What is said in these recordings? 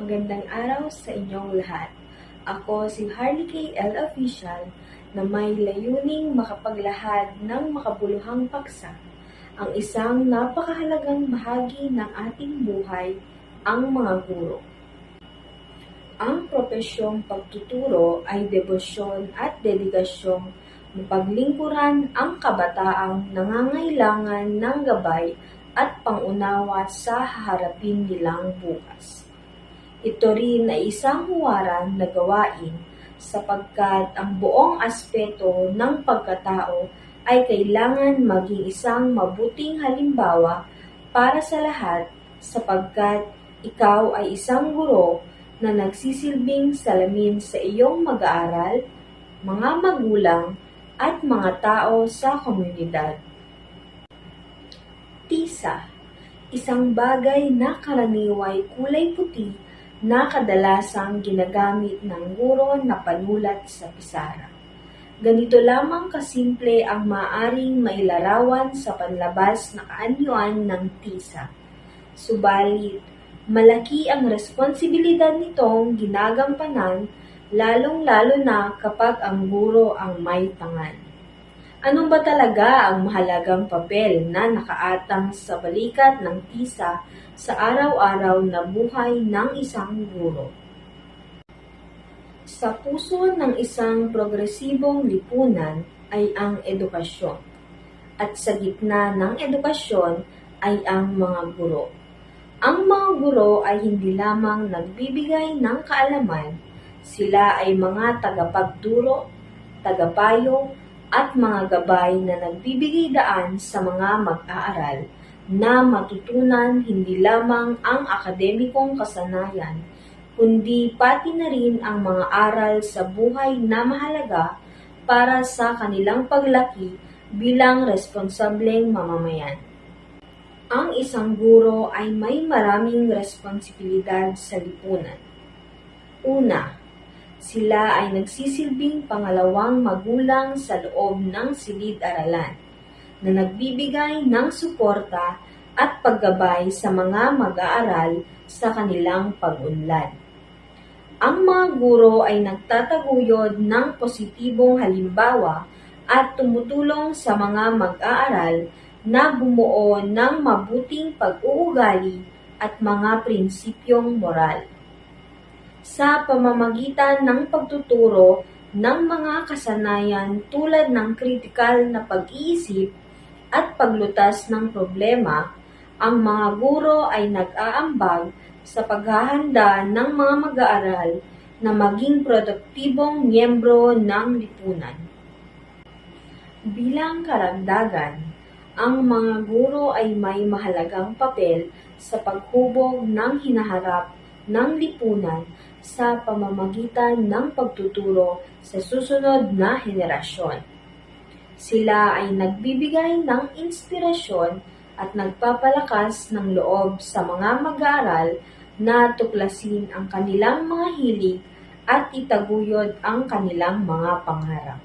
Magandang araw sa inyong lahat. Ako si Harley KL Official na may layuning makapaglahad ng makabuluhang paksa, ang isang napakahalagang bahagi ng ating buhay, ang mga guro. Ang propesyong pagtuturo ay debosyon at dedikasyong mapaglingkuran ang kabataang nangangailangan ng gabay at pangunawa sa haharapin nilang bukas. Ito rin ay isang huwaran na gawain sapagkat ang buong aspeto ng pagkatao ay kailangan maging isang mabuting halimbawa para sa lahat sapagkat ikaw ay isang guro na nagsisilbing salamin sa iyong mag-aaral, mga magulang, at mga tao sa komunidad. Tisa, isang bagay na karaniway kulay puti na kadalasang ginagamit ng guro na panulat sa pisara. Ganito lamang kasimple ang maaring mailarawan sa panlabas na kaanyuan ng tisa. Subalit, malaki ang responsibilidad nitong ginagampanan, lalong-lalo na kapag ang guro ang may tangan. Ano ba talaga ang mahalagang papel na nakaatang sa balikat ng tisa sa araw-araw na buhay ng isang guro? Sa puso ng isang progresibong lipunan ay ang edukasyon, at sa gitna ng edukasyon ay ang mga guro. Ang mga guro ay hindi lamang nagbibigay ng kaalaman, sila ay mga tagapagturo, tagapayo, at mga gabay na nagbibigay daan sa mga mag-aaral na matutunan hindi lamang ang akademikong kasanayan, kundi pati na rin ang mga aral sa buhay na mahalaga para sa kanilang paglaki bilang responsableng mamamayan. Ang isang guro ay may maraming responsibilidad sa lipunan. Una, sila ay nagsisilbing pangalawang magulang sa loob ng silid-aralan na nagbibigay ng suporta at paggabay sa mga mag-aaral sa kanilang pag-unlad. Ang mga guro ay nagtataguyod ng positibong halimbawa at tumutulong sa mga mag-aaral na bumuo ng mabuting pag-uugali at mga prinsipyong moral. Sa pamamagitan ng pagtuturo ng mga kasanayan tulad ng kritikal na pag-iisip at paglutas ng problema, ang mga guro ay nag-aambag sa paghahanda ng mga mag-aaral na maging produktibong miyembro ng lipunan. Bilang karagdagan, ang mga guro ay may mahalagang papel sa paghubog ng hinaharap ng lipunan sa pamamagitan ng pagtuturo sa susunod na henerasyon. Sila ay nagbibigay ng inspirasyon at nagpapalakas ng loob sa mga mag-aaral na tuklasin ang kanilang mga hilig at itaguyod ang kanilang mga pangarap.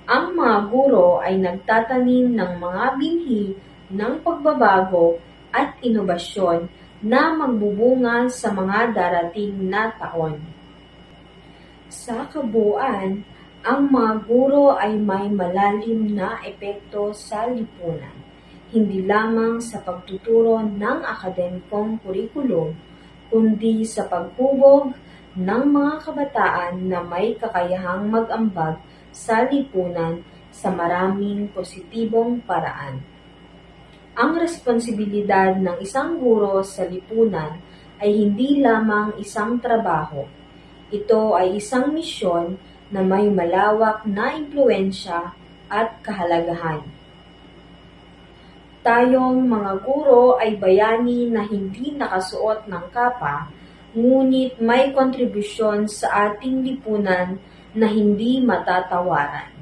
Ang mga guro ay nagtatanim ng mga binhi ng pagbabago at inobasyon na magbubunga sa mga darating na taon. Sa kabuuan, ang mga guro ay may malalim na epekto sa lipunan, hindi lamang sa pagtuturo ng akademikong kurikulum, kundi sa paghubog ng mga kabataan na may kakayahang mag-ambag sa lipunan sa maraming positibong paraan. Ang responsibilidad ng isang guro sa lipunan ay hindi lamang isang trabaho. Ito ay isang misyon na may malawak na impluwensya at kahalagahan. Tayong mga guro ay bayani na hindi nakasuot ng kapa, ngunit may kontribusyon sa ating lipunan na hindi matatawaran.